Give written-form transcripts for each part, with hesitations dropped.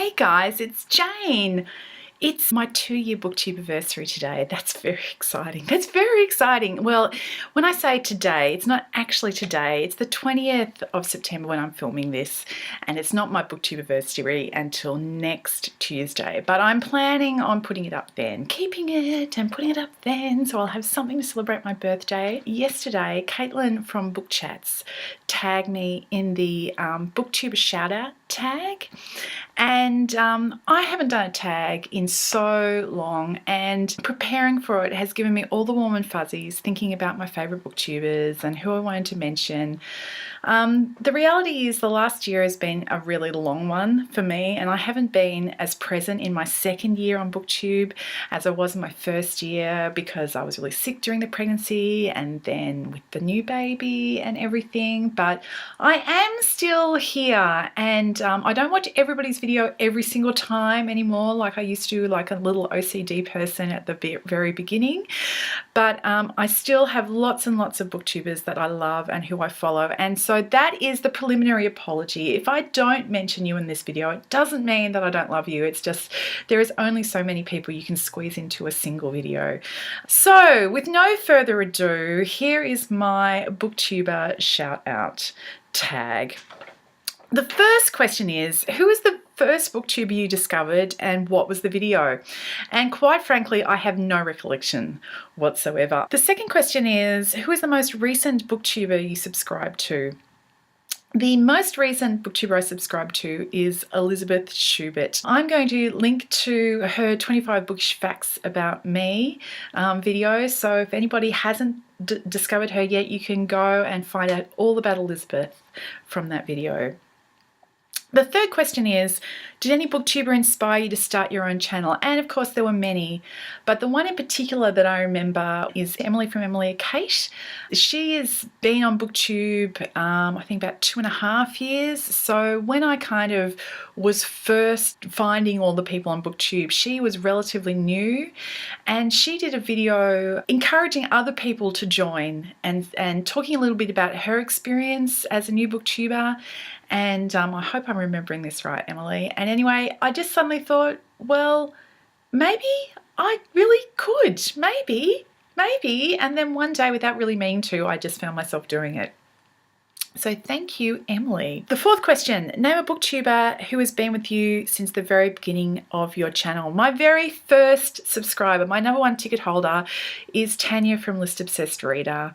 Hey guys, it's Jane. It's my 2-year Booktubersary today. That's very exciting. That's very exciting. Well, when I say today, it's not actually today. It's the 20th of September when I'm filming this, and it's not my Booktubersary until next Tuesday. But I'm planning on putting it up then, keeping it and putting it up then, so I'll have something to celebrate my birthday. Yesterday, Caitlin from Book Chats tagged me in the Booktuber Shoutout Tag, and I haven't done a tag in so long, and preparing for it has given me all the warm and fuzzies, thinking about my favourite booktubers and who I wanted to mention. The reality is the last year has been a really long one for me, and I haven't been as present in my second year on BookTube as I was in my first year because I was really sick during the pregnancy and then with the new baby and everything. But I am still here, and I don't watch everybody's video every single time anymore like I used to, like a little OCD person at the very beginning. But I still have lots and lots of booktubers that I love and who I follow, and so that is the preliminary apology. If I don't mention you in this video, it doesn't mean that I don't love you. It's just there is only so many people you can squeeze into a single video. So with no further ado, here is my Booktuber Shoutout Tag. The first question is, who is the first booktuber you discovered and what was the video? And quite frankly, I have no recollection whatsoever. The second question is, who is the most recent booktuber you subscribe to? The most recent booktuber I subscribe to is Elizabeth Schubert. I'm going to link to her 25 Bookish Facts About Me video, so if anybody hasn't discovered her yet, you can go and find out all about Elizabeth from that video. The third question is, did any booktuber inspire you to start your own channel? And of course there were many, but the one in particular that I remember is Emily from Emily Kate. She has been on BookTube I think about 2.5 years. So when I kind of was first finding all the people on BookTube, she was relatively new, and she did a video encouraging other people to join and talking a little bit about her experience as a new booktuber. And I hope I'm remembering this right, Emily. And anyway, I just suddenly thought, well, maybe I really could. Maybe. And then one day, without really meaning to, I just found myself doing it. So thank you, Emily. The fourth question, name a booktuber who has been with you since the very beginning of your channel. My very first subscriber, my #1 ticket holder, is Tanya from List Obsessed Reader.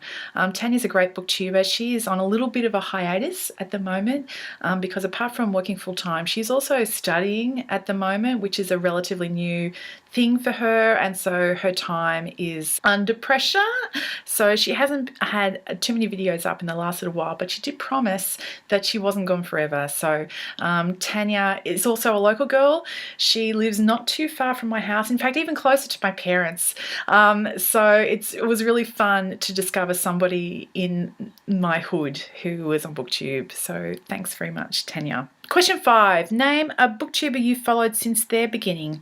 Tanya's a great booktuber. She is on a little bit of a hiatus at the moment because apart from working full-time, she's also studying at the moment, which is a relatively new thing for her, and so her time is under pressure. So she hasn't had too many videos up in the last little while, but she did promise that she wasn't gone forever. So Tanya is also a local girl. She lives not too far from my house, in fact even closer to my parents. So it was really fun to discover somebody in my hood who was on BookTube. So thanks very much, Tanya. Question 5, name a booktuber you followed since their beginning.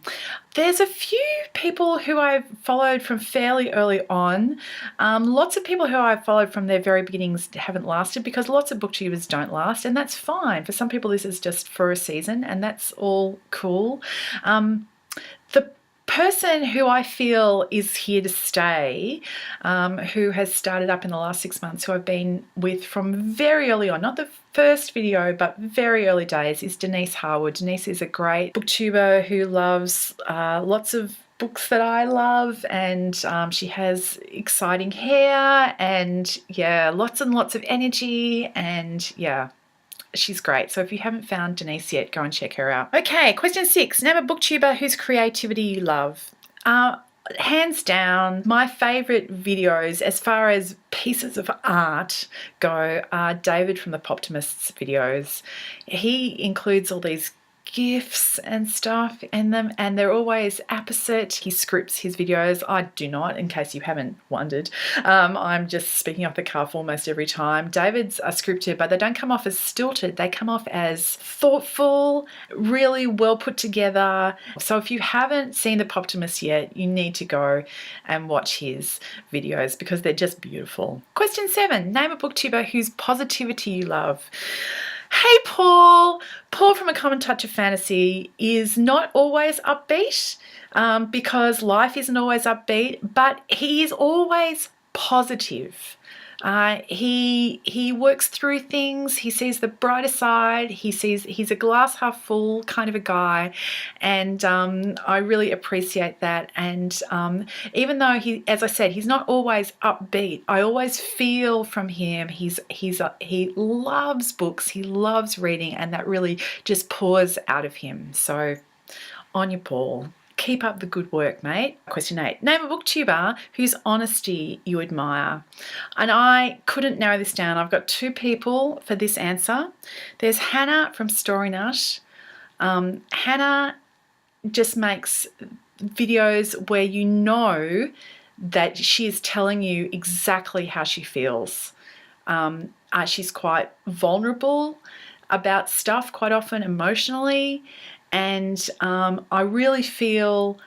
There's a few people who I've followed from fairly early on. Lots of people who I've followed from their very beginnings haven't lasted because lots of booktubers don't last, and that's fine. For some people this is just for a season, and that's all cool. The person who I feel is here to stay, who has started up in the last 6 months, who I've been with from very early on, not the first video but very early days, is Denise Harwood. Denise is a great booktuber who loves lots of books that I love, and she has exciting hair and yeah, lots and lots of energy, and yeah, she's great. So if you haven't found Denise yet, go and check her out. Okay, question 6. Name a booktuber whose creativity you love. Hands down, my favourite videos as far as pieces of art go are David from the Poptimists videos. He includes all these GIFs and stuff in them, and they're always apposite. He scripts his videos. I do not, in case you haven't wondered. I'm just speaking off the cuff almost every time. David's are scripted, but they don't come off as stilted. They come off as thoughtful, really well put together. So if you haven't seen the Poptimist yet, you need to go and watch his videos because they're just beautiful. Question 7, name a booktuber whose positivity you love. Hey, Paul. Paul from A Common Touch of Fantasy is not always upbeat because life isn't always upbeat, but he is always positive. He works through things. He sees the brighter side. He's a glass half full kind of a guy, and I really appreciate that. And even though as I said, he's not always upbeat, I always feel from him he loves books. He loves reading, and that really just pours out of him. So on you, Paul. Keep up the good work, mate. Question 8. Name a booktuber whose honesty you admire. And I couldn't narrow this down. I've got 2 people for this answer. There's Hannah from Story Nut. Hannah just makes videos where you know that she is telling you exactly how she feels. She's quite vulnerable about stuff, quite often emotionally. And I really feel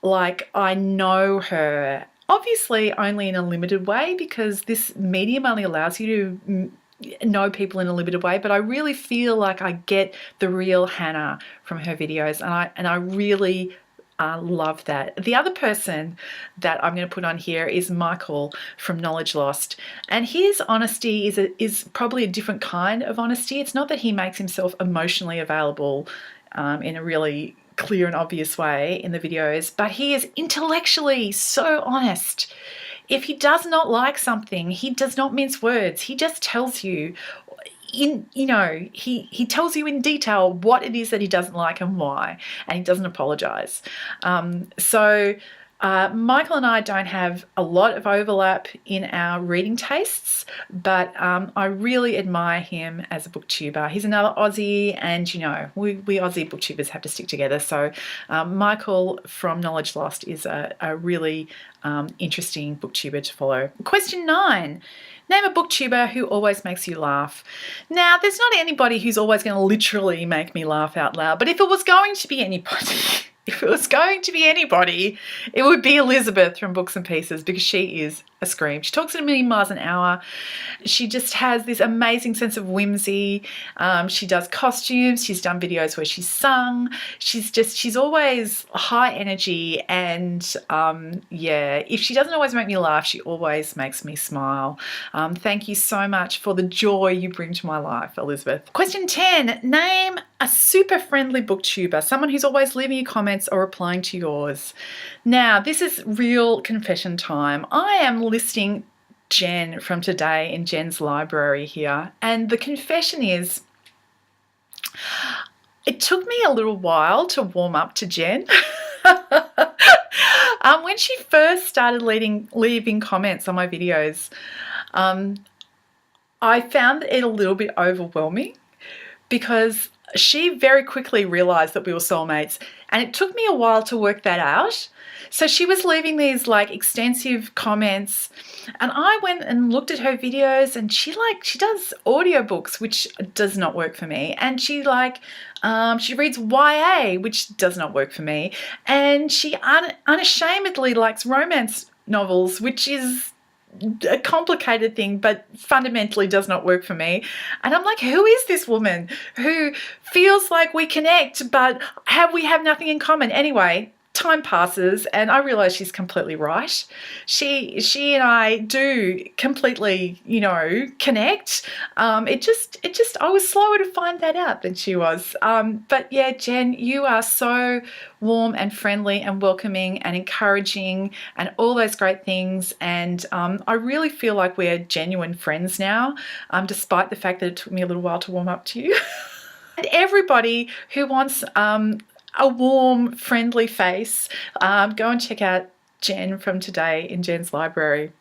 like I know her, obviously only in a limited way because this medium only allows you to know people in a limited way, but I really feel like I get the real Hannah from her videos, and I really love that. The other person that I'm going to put on here is Michael from Knowledge Lost, and his honesty is probably a different kind of honesty. It's not that he makes himself emotionally available in a really clear and obvious way in the videos, but he is intellectually so honest. If he does not like something, he does not mince words. He just tells you he tells you in detail what it is that he doesn't like and why, and he doesn't apologize. Michael and I don't have a lot of overlap in our reading tastes, but I really admire him as a booktuber. He's another Aussie, and we Aussie booktubers have to stick together. So Michael from Knowledge Lost is a really interesting booktuber to follow. Question 9. Name a booktuber who always makes you laugh. Now, there's not anybody who's always going to literally make me laugh out loud, but if it was going to be anybody, it would be Elizabeth from Books and Pieces, because she is a scream. She talks at 1,000,000 miles an hour. She just has this amazing sense of whimsy. She does costumes. She's done videos where she's sung. She's always high energy, and if she doesn't always make me laugh, she always makes me smile. Thank you so much for the joy you bring to my life, Elizabeth. Question 10. Name a super friendly booktuber, someone who's always leaving you comments or replying to yours. Now, this is real confession time. I am listing Jen from today in Jen's library here, and the confession is it took me a little while to warm up to Jen. When she first started leaving comments on my videos, I found it a little bit overwhelming because she very quickly realized that we were soulmates, and it took me a while to work that out. So she was leaving these extensive comments, and I went and looked at her videos, and she does audiobooks, which does not work for me, and she reads YA, which does not work for me, and she unashamedly likes romance novels, which is a complicated thing, but fundamentally does not work for me. And I'm like, who is this woman who feels like we connect, but we have nothing in common? Anyway, time passes, and I realize she's completely right. She and I do completely, connect. It just I was slower to find that out than she was. But yeah, Jen, you are so warm and friendly and welcoming and encouraging and all those great things. And I really feel like we're genuine friends now, despite the fact that it took me a little while to warm up to you. And everybody who wants a warm, friendly face, go and check out Jen from today in Jen's library.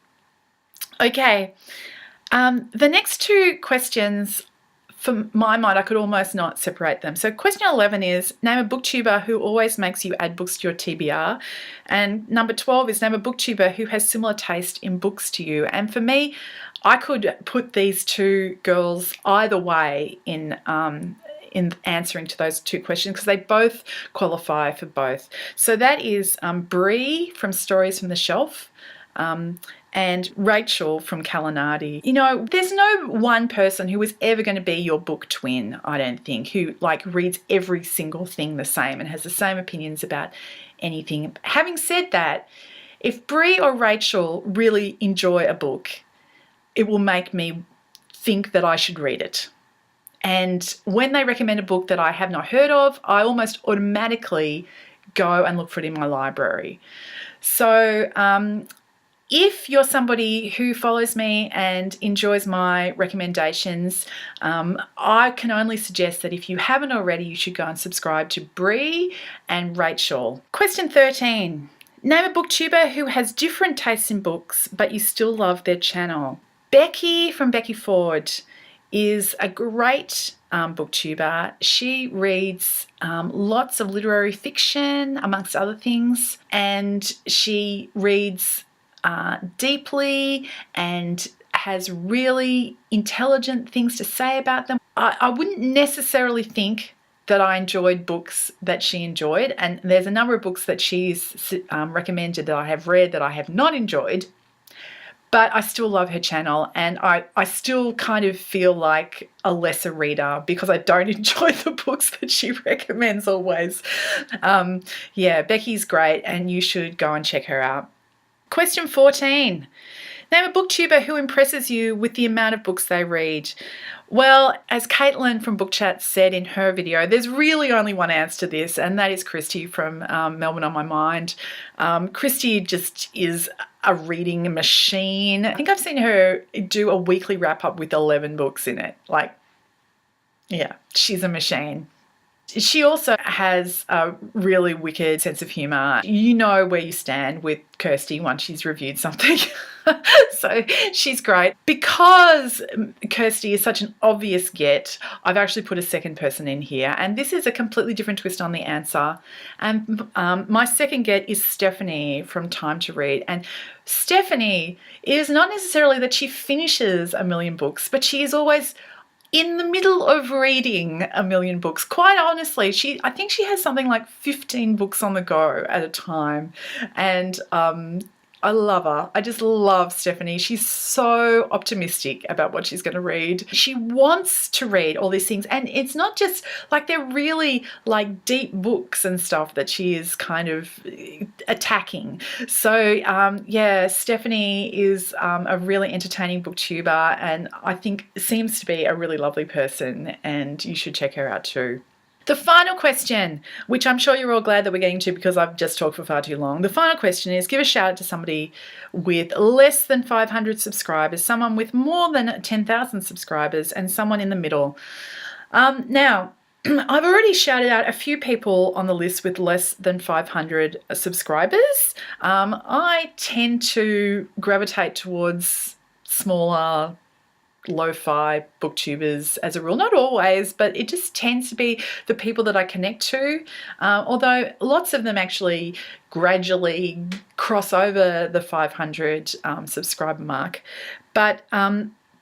Okay, the next 2 questions, for my mind, I could almost not separate them. So question 11 is, name a booktuber who always makes you add books to your TBR. And number 12 is, name a booktuber who has similar taste in books to you. And for me, I could put these 2 girls either way in answering to those 2 questions, because they both qualify for both. So that is Bree from Stories from the Shelf. and Rachel from Kalanadi. You know, there's no one person who is ever going to be your book twin, I don't think, who like reads every single thing the same and has the same opinions about anything. Having said that, if Brie or Rachel really enjoy a book, it will make me think that I should read it. And when they recommend a book that I have not heard of, I almost automatically go and look for it in my library. So if you're somebody who follows me and enjoys my recommendations, I can only suggest that if you haven't already, you should go and subscribe to Brie and Rachel. Question 13. Name a booktuber who has different tastes in books, but you still love their channel. Becky from Becky Ford is a great booktuber. She reads lots of literary fiction, amongst other things, and she reads deeply and has really intelligent things to say about them. I wouldn't necessarily think that I enjoyed books that she enjoyed, and there's a number of books that she's recommended that I have read that I have not enjoyed, but I still love her channel, and I still kind of feel like a lesser reader because I don't enjoy the books that she recommends always. Yeah, Becky's great, and you should go and check her out. Question 14. Name a booktuber who impresses you with the amount of books they read. Well, as Caitlin from Book Chat said in her video, there's really only one answer to this, and that is Kirsty from Melbourne on My Mind. Kirsty just is a reading machine. I think I've seen her do a weekly wrap-up with 11 books in it. Like, yeah, she's a machine. She also has a really wicked sense of humour. You know where you stand with Kirsty once she's reviewed something. So she's great. Because Kirsty is such an obvious get, I've actually put a second person in here. And this is a completely different twist on the answer. And my second get is Stephanie from Time to Read. And Stephanie is not necessarily that she finishes a million books, but she is always in the middle of reading a million books. Quite honestly, I think she has something like 15 books on the go at a time. And I love her. I just love Stephanie. She's so optimistic about what she's going to read. She wants to read all these things, and it's not just like they're really like deep books and stuff that she is kind of attacking. So yeah, Stephanie is a really entertaining booktuber, and I think seems to be a really lovely person, and you should check her out too. The final question, which I'm sure you're all glad that we're getting to because I've just talked for far too long. The final question is give a shout out to somebody with less than 500 subscribers, someone with more than 10,000 subscribers, and someone in the middle. Now, I've already shouted out a few people on the list with less than 500 subscribers. I tend to gravitate towards smaller, lo-fi booktubers as a rule, not always, but it just tends to be the people that I connect to, although lots of them actually gradually cross over the 500 subscriber mark. But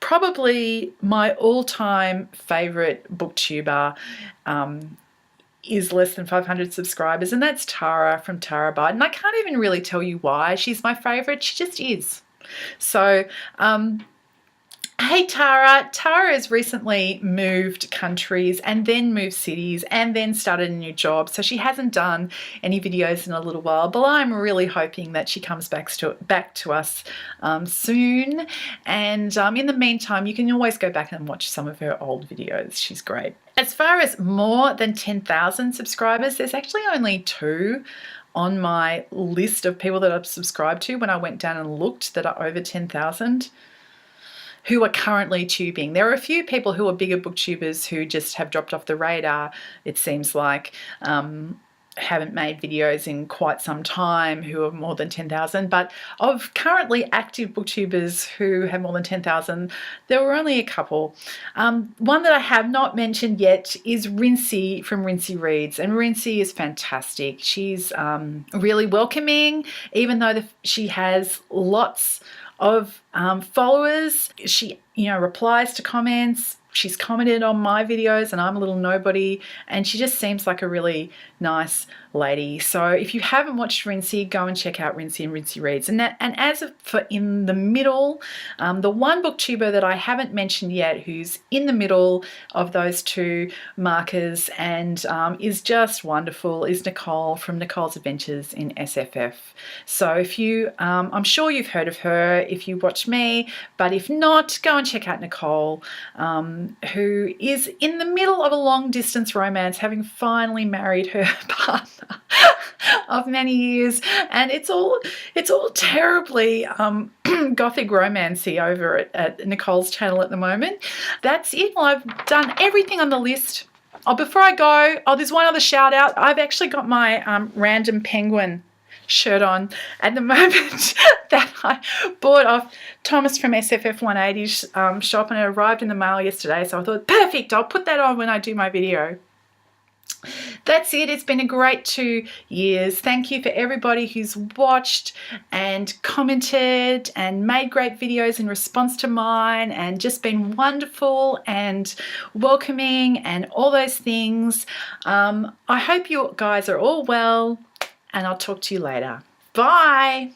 probably my all-time favorite booktuber is less than 500 subscribers, and that's Tara from Tara Bite, and I can't even really tell you why she's my favorite. She just is. So hey Tara. Tara has recently moved countries and then moved cities and then started a new job. So she hasn't done any videos in a little while, but I'm really hoping that she comes back to us soon. And in the meantime, you can always go back and watch some of her old videos. She's great. As far as more than 10,000 subscribers, there's actually only 2 on my list of people that I've subscribed to when I went down and looked that are over 10,000. Who are currently tubing. There are a few people who are bigger booktubers who just have dropped off the radar, it seems like, haven't made videos in quite some time, who are more than 10,000. But of currently active booktubers who have more than 10,000, there were only a couple. One that I have not mentioned yet is Rincey from Nicole Reads, and Rincey is fantastic. She's really welcoming, even though she has lots of followers. She, replies to comments. she's commented on my videos and I'm a little nobody, and she just seems like a really nice lady. So if you haven't watched Rinsey, go and check out Rinsey and Rinsey Reads. And as for in the middle, the one booktuber that I haven't mentioned yet who's in the middle of those two markers and is just wonderful is Nicole from Nicole's Adventures in SFF. So if you, I'm sure you've heard of her if you watch me, but if not, go and check out Nicole, who is in the middle of a long distance romance, having finally married her partner of many years, and it's all terribly gothic romancy over at Nicole's channel at the moment. That's it. Well, I've done everything on the list. Oh, before I go, there's one other shout out. I've actually got my random penguin shirt on at the moment that I bought off Thomas from SFF 180's shop, and it arrived in the mail yesterday, so I thought, perfect, I'll put that on when I do my video. That's it. It's been a great 2 years. Thank you for everybody who's watched and commented and made great videos in response to mine and just been wonderful and welcoming and all those things. I hope you guys are all well, and I'll talk to you later. Bye.